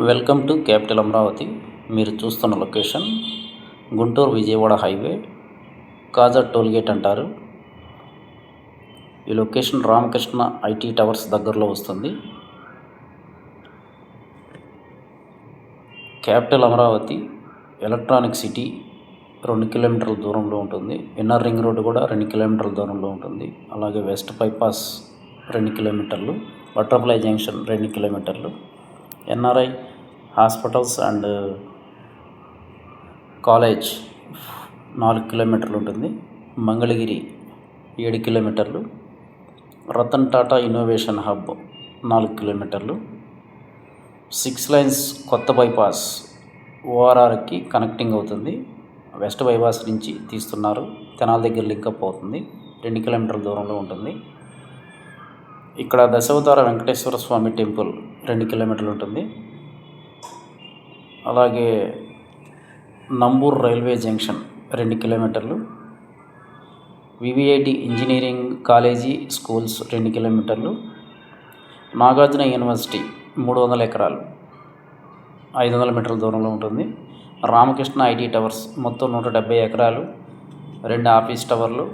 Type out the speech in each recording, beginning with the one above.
Welcome to capital Amaravati. మీరు చూస్తున్న location Guntur Vijayawada highway, కాజా tollgate అంటారు. ఈ లొకేషన్ రామకృష్ణ ఐటీ టవర్స్ దగ్గరలో వస్తుంది. క్యాపిటల్ అమరావతి ఎలక్ట్రానిక్ సిటీ 2 కిలోమీటర్ల దూరంలో ఉంటుంది. ఇన్నర్ రింగ్ రోడ్డు కూడా 2 కిలోమీటర్ల దూరంలో ఉంటుంది. అలాగే వెస్ట్ బైపాస్ 2 కిలోమీటర్లు, బటర్ఫ్లై జంక్షన్ 2 కిలోమీటర్లు, ఎన్ఆర్ఐ హాస్పిటల్స్ అండ్ కాలేజ్ 4 కిలోమీటర్లు ఉంటుంది. మంగళగిరి 7 కిలోమీటర్లు, రతన్ టాటా ఇన్నోవేషన్ హబ్ 4 కిలోమీటర్లు, 6 లైన్స్ కొత్త బైపాస్ ఓఆర్ఆర్కి కనెక్టింగ్ అవుతుంది. వెస్ట్ బైపాస్ నుంచి తీస్తున్నారు. తెనాల దగ్గర లింకప్ అవుతుంది. 2 కిలోమీటర్ల దూరంలో ఉంటుంది. ఇక్కడ దశావతార వెంకటేశ్వర స్వామి టెంపుల్ 2 కిలోమీటర్లు ఉంటుంది. అలాగే నంబూర్ రైల్వే జంక్షన్ 2 కిలోమీటర్లు, వివిఐటి ఇంజనీరింగ్ కాలేజీ స్కూల్స్ 2 కిలోమీటర్లు, నాగార్జున యూనివర్సిటీ 300 ఎకరాలు 500 మీటర్ల దూరంలో ఉంటుంది. రామకృష్ణ ఐటీ టవర్స్ మొత్తం 170 ఎకరాలు, 2 ఆఫీస్ టవర్లు,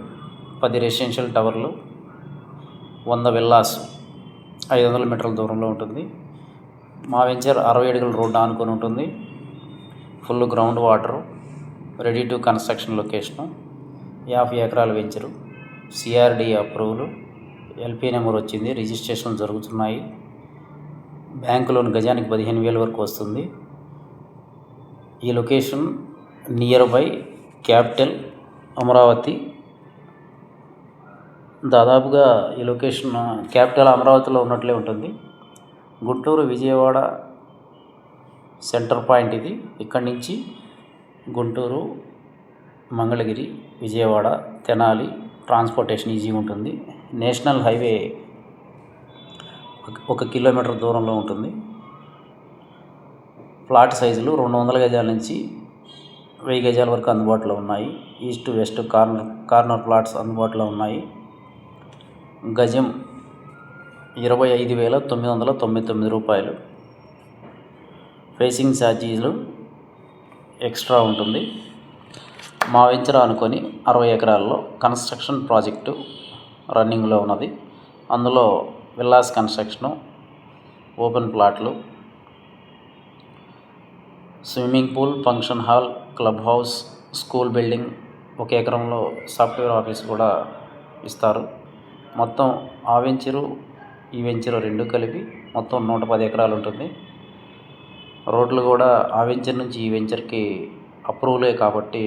10 రెసిడెన్షియల్ టవర్లు, 100 విల్లాస్ 500 మీటర్ల దూరంలో ఉంటుంది. మా వెంచర్ 60 అడుగుల రోడ్డు ఆనుకొని ఉంటుంది. Full ground water, ready to construction location, 50 ఎకరాల venture, CRD approval, LP number వచ్చింది, రిజిస్ట్రేషన్లు జరుగుతున్నాయి. బ్యాంకు లోన్ గజానికి 15,000 వరకు వస్తుంది. ఈ location near by capital Amaravati. దాదాపుగా ఈ లొకేషన్ క్యాపిటల్ అమరావతిలో ఉన్నట్లే ఉంటుంది. గుంటూరు విజయవాడ సెంటర్ పాయింట్ ఇది. ఇక్కడి నుంచి గుంటూరు, మంగళగిరి, విజయవాడ, తెనాలి ట్రాన్స్పోర్టేషన్ ఈజీగా ఉంటుంది. నేషనల్ హైవే 1 కిలోమీటర్ దూరంలో ఉంటుంది. ప్లాట్ సైజులు 200 గజాల నుంచి 1000 గజాల వరకు అందుబాటులో ఉన్నాయి. ఈస్ట్ వెస్ట్ కార్నర్ ప్లాట్స్ అందుబాటులో ఉన్నాయి. గజం 25,999 రూపాయలు. ఫేసింగ్ ఛార్జీలు ఎక్స్ట్రా ఉంటుంది. మా వెంచర్ అనుకొని 60 ఎకరాల్లో కన్స్ట్రక్షన్ ప్రాజెక్టు రన్నింగ్లో ఉన్నది. అందులో విల్లాస్ కన్స్ట్రక్షను, ఓపెన్ ప్లాట్లు, swimming pool, function hall, club house, school building, 1 ఎకరంలో సాఫ్ట్వేర్ ఆఫీస్ కూడా ఇస్తారు. మొత్తం ఆ వెంచరు ఈ వెంచరు 2 కలిపి మొత్తం 110 ఎకరాలు ఉంటుంది. రోడ్లు కూడా ఆ వెంచర్ నుంచి ఈ వెంచర్కి అప్రూవలే కాబట్టి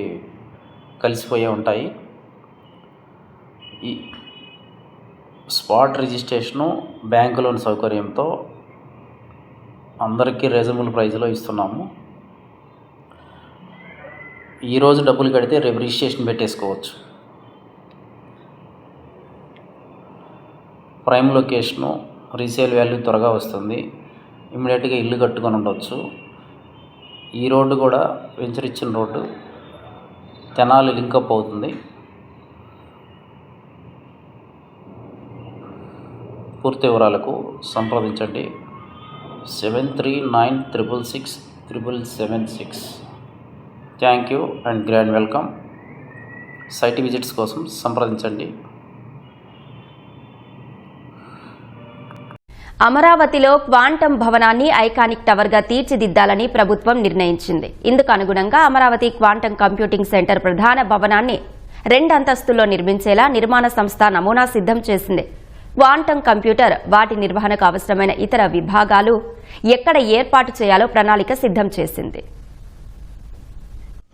కలిసిపోయే ఉంటాయి. ఈ స్పాట్ రిజిస్ట్రేషను, బ్యాంకు లోన్ సౌకర్యంతో అందరికీ రీజనబుల్ ప్రైస్లో ఇస్తున్నాము. ఈరోజు డబ్బులు కడితే రేపు రిజిస్ట్రేషన్ పెట్టేసుకోవచ్చు. ప్రైమ్ లొకేషను, రీసేల్ వాల్యూ త్వరగా వస్తుంది. ఇమ్మీడియట్గా ఇల్లు కట్టుకొని ఉండవచ్చు. ఈ రోడ్డు కూడా వెంచర్ ఇచ్చిన రోడ్డు తెనాలి లింకప్ అవుతుంది. పూర్తి వివరాలకు సంప్రదించండి 7396667776. Thank you and grand welcome. Site visits కోసం సంప్రదించండి. అమరావతిలో క్వాంటమ్ భవనాన్ని ఐకానిక్ టవర్గా తీర్చిదిద్దాలని ప్రభుత్వం నిర్ణయించింది. ఇందుకు అనుగుణంగా అమరావతి క్వాంటమ్ కంప్యూటింగ్ సెంటర్ ప్రధాన భవనాన్ని 2 అంతస్తుల్లో నిర్మించేలా నిర్మాణ సంస్థ నమూనా సిద్ధం చేసింది. క్వాంటమ్ కంప్యూటర్, వాటి నిర్వహణకు అవసరమైన ఇతర విభాగాలు ఎక్కడ ఏర్పాటు చేయాలో ప్రణాళిక సిద్ధం చేసింది.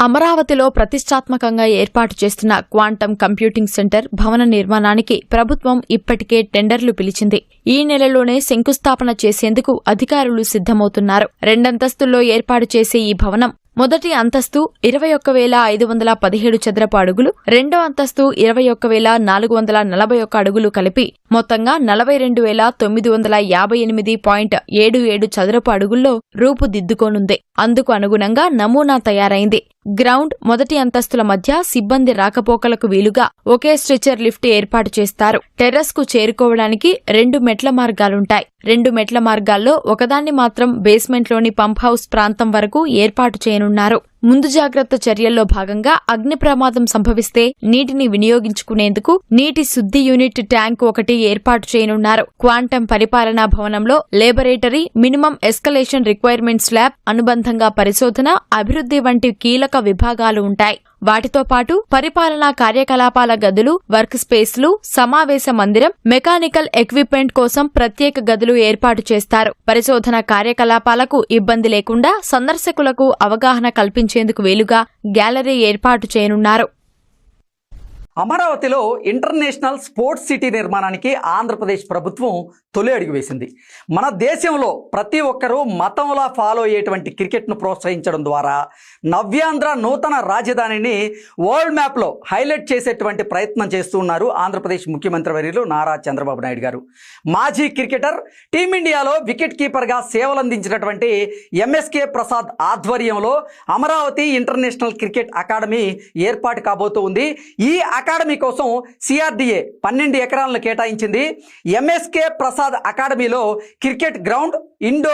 అమరావతిలో ప్రతిష్టాత్మకంగా ఏర్పాటు చేస్తున్న క్వాంటమ్ కంప్యూటింగ్ సెంటర్ భవన నిర్మాణానికి ప్రభుత్వం ఇప్పటికే టెండర్లు పిలిచింది. ఈ నెలలోనే శంకుస్థాపన చేసేందుకు అధికారులు సిద్ధమవుతున్నారు. 2 అంతస్తుల్లో ఏర్పాటు చేసే ఈ భవనం మొదటి అంతస్తు 21,517 చదరపు అడుగులు, రెండో అంతస్తు 21,441 అడుగులు కలిపి మొత్తంగా 42,958.77 చదరపు అడుగుల్లో రూపుదిద్దుకోనుంది. అందుకు అనుగుణంగా నమూనా తయారైంది. గ్రౌండ్, మొదటి అంతస్తుల మధ్య సిబ్బంది రాకపోకలకు వీలుగా ఒకే స్ట్రెచర్ లిఫ్ట్ ఏర్పాటు చేస్తారు. టెర్రస్ కు చేరుకోవడానికి 2 మెట్ల మార్గాలుంటాయి. 2 మెట్ల మార్గాల్లో ఒకదాన్ని మాత్రం బేస్మెంట్లోని పంప్ హౌస్ ప్రాంతం వరకు ఏర్పాటు చేయనున్నారు. ముందు జాగ్రత్త చర్యల్లో భాగంగా అగ్ని ప్రమాదం సంభవిస్తే నీటిని వినియోగించుకునేందుకు నీటి శుద్ధి యూనిట్ ట్యాంకు ఒకటి ఏర్పాటు చేయనున్నారు. క్వాంటం పరిపాలనా భవనంలో laboratory, minimum escalation requirements lab, అనుబంధంగా పరిశోధన, అభివృద్ధి వంటి కీలక విభాగాలు ఉంటాయి. వాటితో పాటు పరిపాలనా కార్యకలాపాల గదులు, వర్క్ స్పేస్లు, సమావేశ మందిరం, మెకానికల్ ఎక్విప్మెంట్ కోసం ప్రత్యేక గదులు ఏర్పాటు చేస్తారు. పరిశోధన కార్యకలాపాలకు ఇబ్బంది లేకుండా సందర్శకులకు అవగాహన కల్పించేందుకు వీలుగా గ్యాలరీ ఏర్పాటు చేయనున్నారు. అమరావతిలో ఇంటర్నేషనల్ స్పోర్ట్స్ సిటీ నిర్మాణానికి ఆంధ్రప్రదేశ్ ప్రభుత్వం తొలి అడుగు వేసింది. మన దేశంలో ప్రతి ఒక్కరూ మతంలా ఫాలో అయ్యేటువంటి క్రికెట్ను ప్రోత్సహించడం ద్వారా నవ్యాంధ్ర నూతన రాజధానిని వరల్డ్ మ్యాప్లో హైలైట్ చేసేటువంటి ప్రయత్నం చేస్తూ ఉన్నారు ఆంధ్రప్రదేశ్ ముఖ్యమంత్రి వర్యులు నారా చంద్రబాబు నాయుడు గారు. మాజీ క్రికెటర్, టీమిండియాలో వికెట్ కీపర్గా సేవలందించినటువంటి ఎంఎస్కే ప్రసాద్ ఆధ్వర్యంలో అమరావతి ఇంటర్నేషనల్ క్రికెట్ అకాడమీ ఏర్పాటు కాబోతూ ఉంది. ఈ అకాడమీ కోసం సిఆర్డీఏ 12 ఎకరాలను కేటాయించింది. ఎంఎస్కే ప్రసాద్ అకాడమీలో క్రికెట్ గ్రౌండ్, ఇండోర్